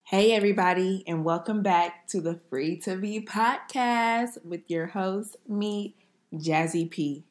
Hey, everybody, and welcome back to the Free to Be podcast with your host, me, Jazzy P.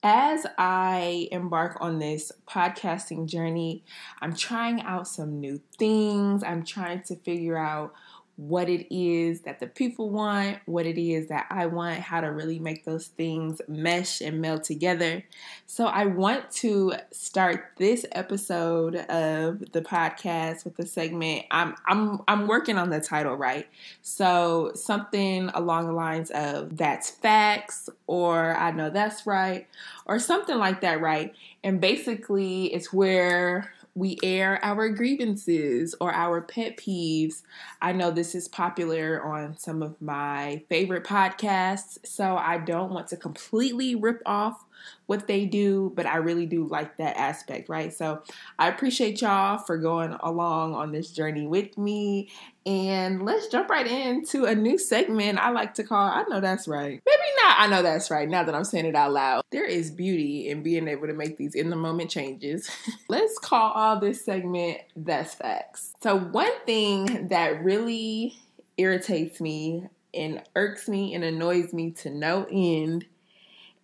As I embark on this podcasting journey, I'm trying out some new things. I'm trying to figure out what it is that the people want, what it is that I want, how to really make those things mesh and meld together. So I want to start this episode of the podcast with the segment. I'm working on the title, right? So something along the lines of "That's facts" or "I know that's right" or something like that, right? And basically, it's where we air our grievances or our pet peeves. I know this is popular on some of my favorite podcasts, so I don't want to completely rip off what they do, but I really do like that aspect, right? So I appreciate y'all for going along on this journey with me. And let's jump right into a new segment I like to call I Know That's Right. Maybe not I Know That's Right, now that I'm saying it out loud. There is beauty in being able to make these in-the-moment changes. Let's call all this segment That's Facts. So one thing that really irritates me and irks me and annoys me to no end,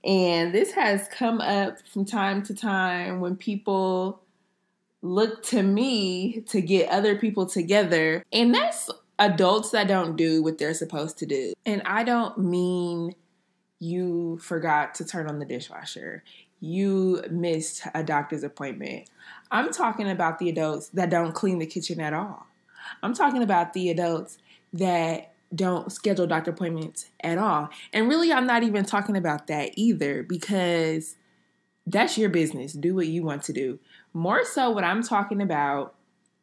and this has come up from time to time when people look to me to get other people together, and that's adults that don't do what they're supposed to do. And I don't mean you forgot to turn on the dishwasher, you missed a doctor's appointment. I'm talking about the adults that don't clean the kitchen at all. I'm talking about the adults that don't schedule doctor appointments at all. And really, I'm not even talking about that either, because that's your business. Do what you want to do. More so, what I'm talking about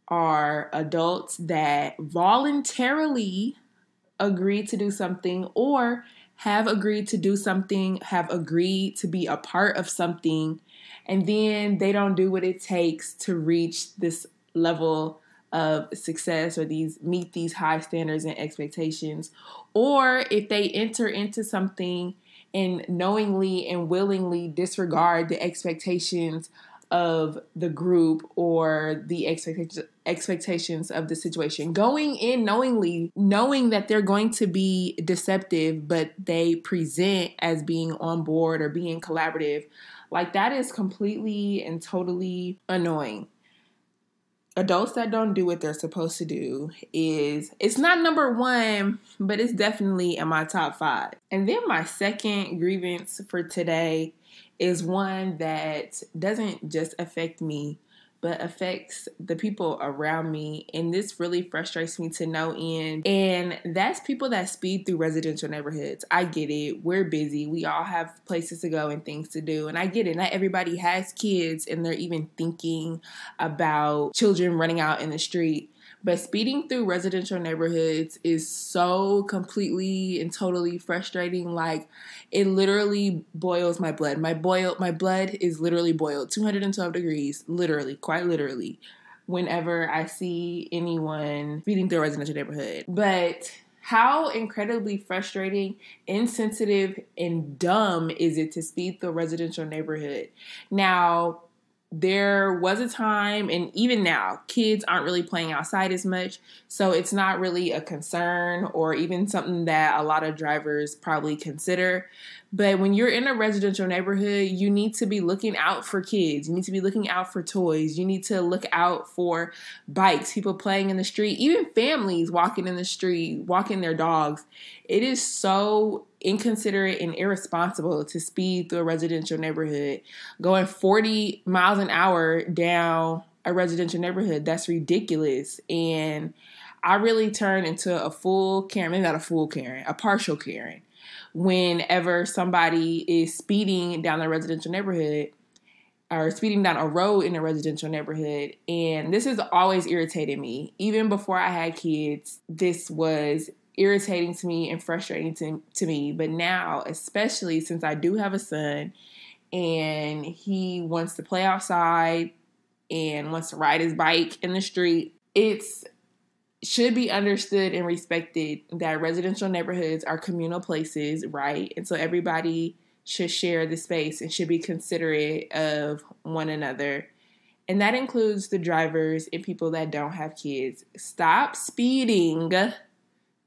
are adults that voluntarily agree to do something, or have agreed to do something, have agreed to be a part of something, and then they don't do what it takes to reach this level of success or meet these high standards and expectations. Or if they enter into something and knowingly and willingly disregard the expectations of the group or the expectations of the situation. Going in knowingly, knowing that they're going to be deceptive, but they present as being on board or being collaborative. Like, that is completely and totally annoying. Adults that don't do what they're supposed to do it's not number one, but it's definitely in my top 5. And then my second grievance for today is one that doesn't just affect me, but affects the people around me. And this really frustrates me to no end. And that's people that speed through residential neighborhoods. I get it. We're busy. We all have places to go and things to do. And I get it. Not everybody has kids and they're even thinking about children running out in the street. But speeding through residential neighborhoods is so completely and totally frustrating. Like, it literally boils my blood. My blood is literally boiled 212 degrees, literally, quite literally, whenever I see anyone speeding through a residential neighborhood. But how incredibly frustrating, insensitive, and dumb is it to speed through a residential neighborhood? Now, there was a time, and even now, kids aren't really playing outside as much, so it's not really a concern or even something that a lot of drivers probably consider. But when you're in a residential neighborhood, you need to be looking out for kids. You need to be looking out for toys. You need to look out for bikes, people playing in the street, even families walking in the street, walking their dogs. It is so inconsiderate and irresponsible to speed through a residential neighborhood, going 40 miles an hour down a residential neighborhood. That's ridiculous. And I really turn into a full Karen, maybe not a full Karen, a partial Karen, whenever somebody is speeding down a residential neighborhood or speeding down a road in a residential neighborhood. And this has always irritated me. Even before I had kids, this was irritating to me and frustrating to me. But now, especially since I do have a son and he wants to play outside and wants to ride his bike in the street, it's should be understood and respected that residential neighborhoods are communal places, right? And so everybody should share the space and should be considerate of one another. And that includes the drivers and people that don't have kids. Stop speeding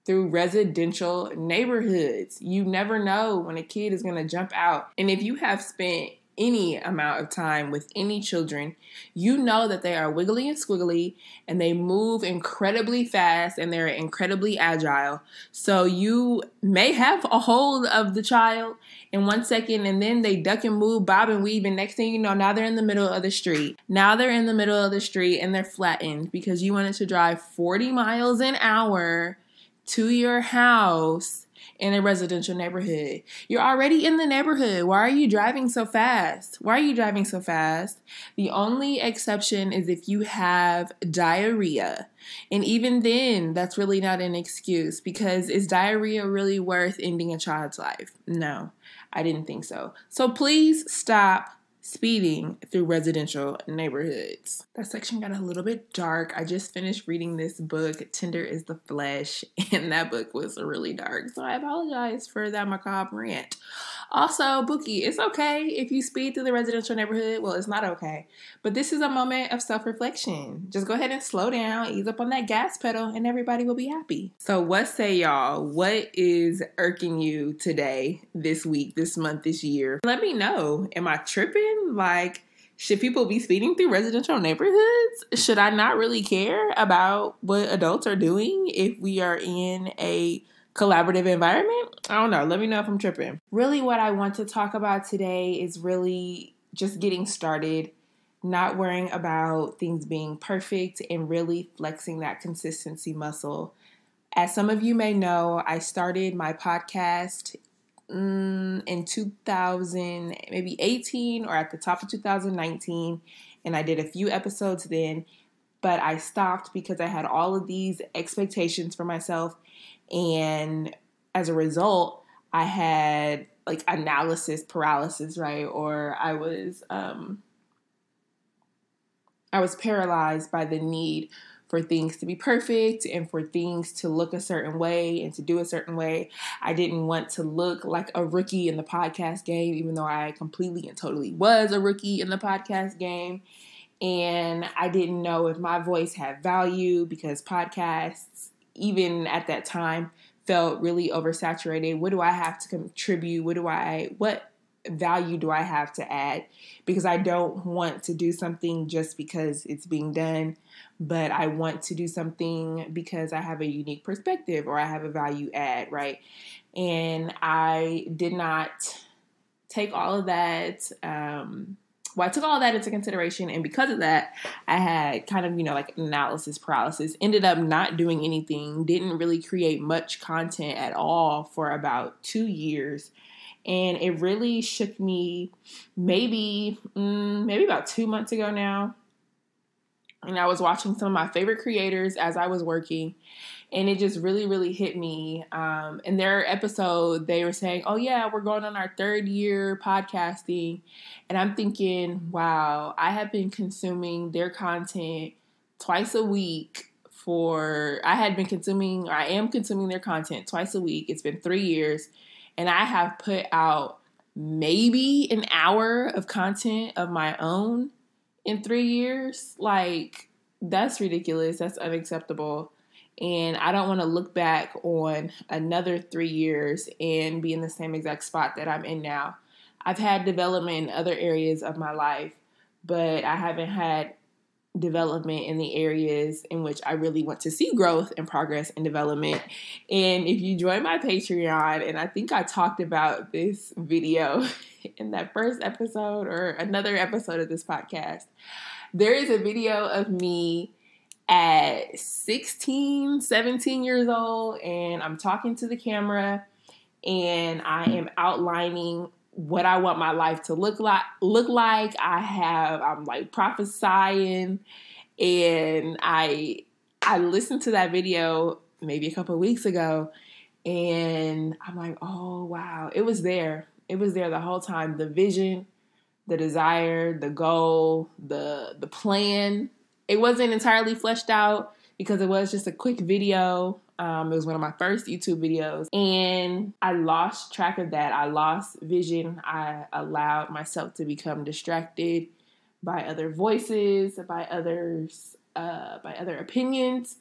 through residential neighborhoods. You never know when a kid is going to jump out. And if you have spent any amount of time with any children, you know that they are wiggly and squiggly and they move incredibly fast and they're incredibly agile. So you may have a hold of the child in 1 second and then they duck and move, bob and weave, and next thing you know, now they're in the middle of the street. Now they're in the middle of the street and they're flattened because you wanted to drive 40 miles an hour to your house in a residential neighborhood. You're already in the neighborhood. Why are you driving so fast? Why are you driving so fast? The only exception is if you have diarrhea. And even then, that's really not an excuse, because is diarrhea really worth ending a child's life? No, I didn't think so. So please stop speeding through residential neighborhoods. That section got a little bit dark. I just finished reading this book, Tender is the Flesh, and that book was really dark. So I apologize for that macabre rant. Also, Bookie, it's okay if you speed through the residential neighborhood. Well, it's not okay. But this is a moment of self-reflection. Just go ahead and slow down, ease up on that gas pedal, and everybody will be happy. So what say y'all? What is irking you today, this week, this month, this year? Let me know. Am I tripping? Like, should people be speeding through residential neighborhoods? Should I not really care about what adults are doing if we are in a collaborative environment? I don't know. Let me know if I'm tripping. Really, what I want to talk about today is really just getting started, not worrying about things being perfect, and really flexing that consistency muscle. As some of you may know, I started my podcast in 2000, maybe 18 or at the top of 2019, and I did a few episodes then, but I stopped because I had all of these expectations for myself, and as a result, I had like analysis paralysis, right? Or I was paralyzed by the need for things to be perfect and for things to look a certain way and to do a certain way. I didn't want to look like a rookie in the podcast game, even though I completely and totally was a rookie in the podcast game. And I didn't know if my voice had value because podcasts, even at that time, felt really oversaturated. What do I have to contribute? What value do I have to add? Because I don't want to do something just because it's being done, but I want to do something because I have a unique perspective or I have a value add, right? And I did not take all of that. I took all that into consideration, and because of that, I had kind of, like analysis paralysis, ended up not doing anything, didn't really create much content at all for about 2 years. And it really shook me maybe about 2 months ago now. And I was watching some of my favorite creators as I was working, and it just really, really hit me. In their episode, they were saying, oh yeah, we're going on our 3rd year podcasting. And I'm thinking, wow, I have been consuming their content twice a week I am consuming their content twice a week. It's been 3 years. And I have put out maybe an hour of content of my own in 3 years. Like, that's ridiculous. That's unacceptable. And I don't want to look back on another 3 years and be in the same exact spot that I'm in now. I've had development in other areas of my life, but I haven't had development in the areas in which I really want to see growth and progress and development. And if you join my Patreon, and I think I talked about this video in that first episode or another episode of this podcast, there is a video of me at 16, 17 years old, and I'm talking to the camera, and I am outlining what I want my life to look like. I'm like prophesying, and I listened to that video maybe a couple of weeks ago, and I'm like, oh wow, it was there. It was there the whole time. The vision, the desire, the goal, the plan. It wasn't entirely fleshed out because it was just a quick video. It was one of my first YouTube videos, and I lost track of that. I lost vision. I allowed myself to become distracted by other voices, by other opinions.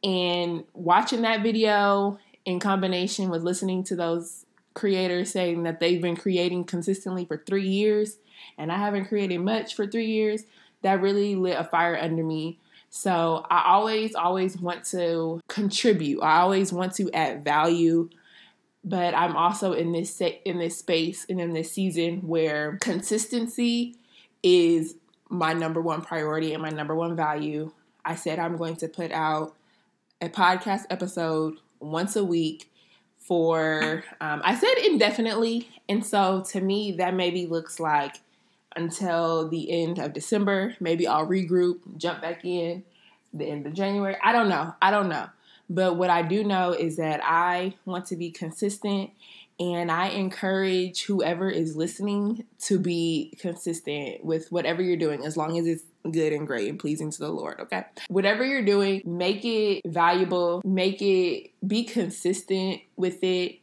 And watching that video in combination with listening to those creators saying that they've been creating consistently for 3 years and I haven't created much for 3 years, that really lit a fire under me. So I always want to contribute. I always want to add value, but I'm also in this space and in this season where consistency is my number one priority and my number one value. I said I'm going to put out a podcast episode once a week for, I said indefinitely. And so to me, that maybe looks like until the end of December. Maybe I'll regroup, jump back in the end of January. I don't know. But what I do know is that I want to be consistent, and I encourage whoever is listening to be consistent with whatever you're doing, as long as it's good and great and pleasing to the Lord, okay? Whatever you're doing, make it valuable, be consistent with it.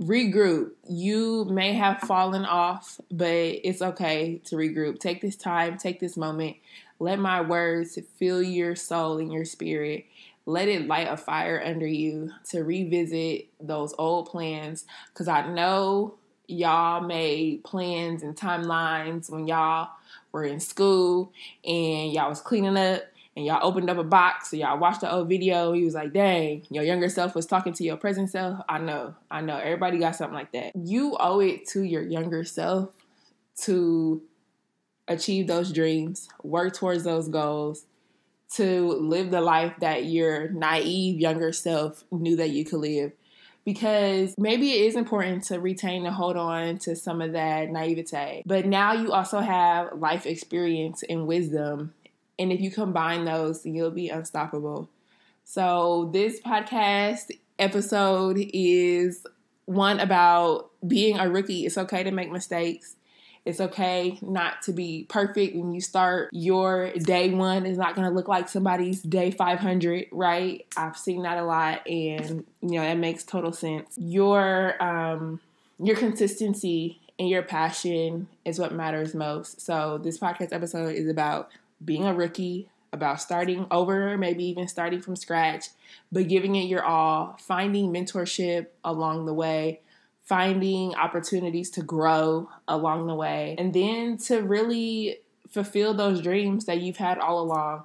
Regroup. You may have fallen off, but it's okay to regroup. Take this time, take this moment. Let my words fill your soul and your spirit. Let it light a fire under you to revisit those old plans, because I know y'all made plans and timelines when y'all were in school and y'all was cleaning up and y'all opened up a box, so y'all watched the old video. You was like, dang, your younger self was talking to your present self. I know. Everybody got something like that. You owe it to your younger self to achieve those dreams, work towards those goals, to live the life that your naive younger self knew that you could live. Because maybe it is important to retain and hold on to some of that naivete, but now you also have life experience and wisdom. And if you combine those, you'll be unstoppable. So this podcast episode is one about being a rookie. It's okay to make mistakes. It's okay not to be perfect when you start. Your day one is not going to look like somebody's day 500, right? I've seen that a lot, and that makes total sense. Your consistency and your passion is what matters most. So this podcast episode is about being a rookie, about starting over, maybe even starting from scratch, but giving it your all, finding mentorship along the way, finding opportunities to grow along the way, and then to really fulfill those dreams that you've had all along.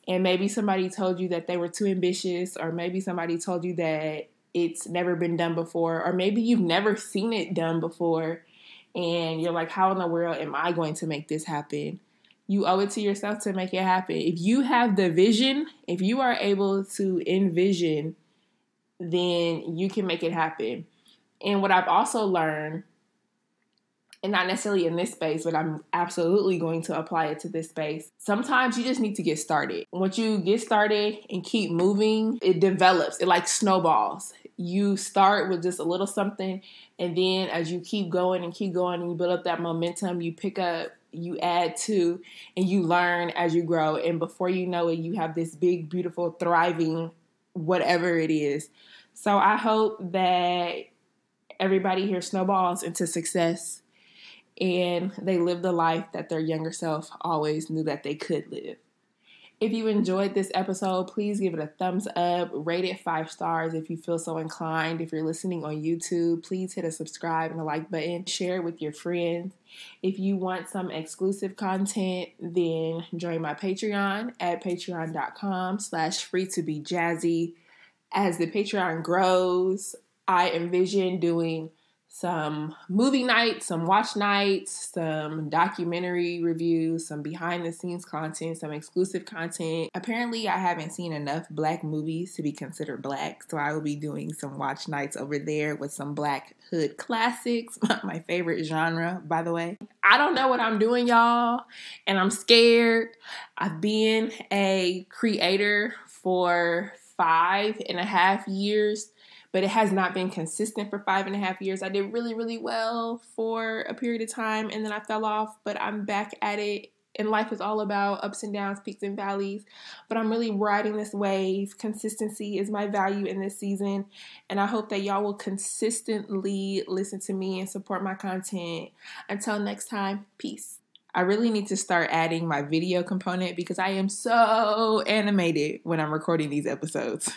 And maybe somebody told you that they were too ambitious, or maybe somebody told you that it's never been done before, or maybe you've never seen it done before, and you're like, how in the world am I going to make this happen? You owe it to yourself to make it happen. If you have the vision, if you are able to envision, then you can make it happen. And what I've also learned, and not necessarily in this space, but I'm absolutely going to apply it to this space. Sometimes you just need to get started. Once you get started and keep moving, it develops. It like snowballs. You start with just a little something, and then as you keep going and you build up that momentum, you pick up, you add to, and you learn as you grow. And before you know it, you have this big, beautiful, thriving, whatever it is. So I hope that everybody here snowballs into success and they live the life that their younger self always knew that they could live. If you enjoyed this episode, please give it a thumbs up, rate it 5 stars if you feel so inclined. If you're listening on YouTube, please hit a subscribe and a like button. Share it with your friends. If you want some exclusive content, then join my Patreon at patreon.com/freetobejazzy. As the Patreon grows, I envision doing some movie nights, some watch nights, some documentary reviews, some behind the scenes content, some exclusive content. Apparently, I haven't seen enough Black movies to be considered Black, so I will be doing some watch nights over there with some Black hood classics, my favorite genre, by the way. I don't know what I'm doing, y'all, and I'm scared. I've been a creator for 5.5 years, but it has not been consistent for 5.5 years. I did really, really well for a period of time, and then I fell off, but I'm back at it. And life is all about ups and downs, peaks and valleys. But I'm really riding this wave. Consistency is my value in this season. And I hope that y'all will consistently listen to me and support my content. Until next time, peace. I really need to start adding my video component because I am so animated when I'm recording these episodes.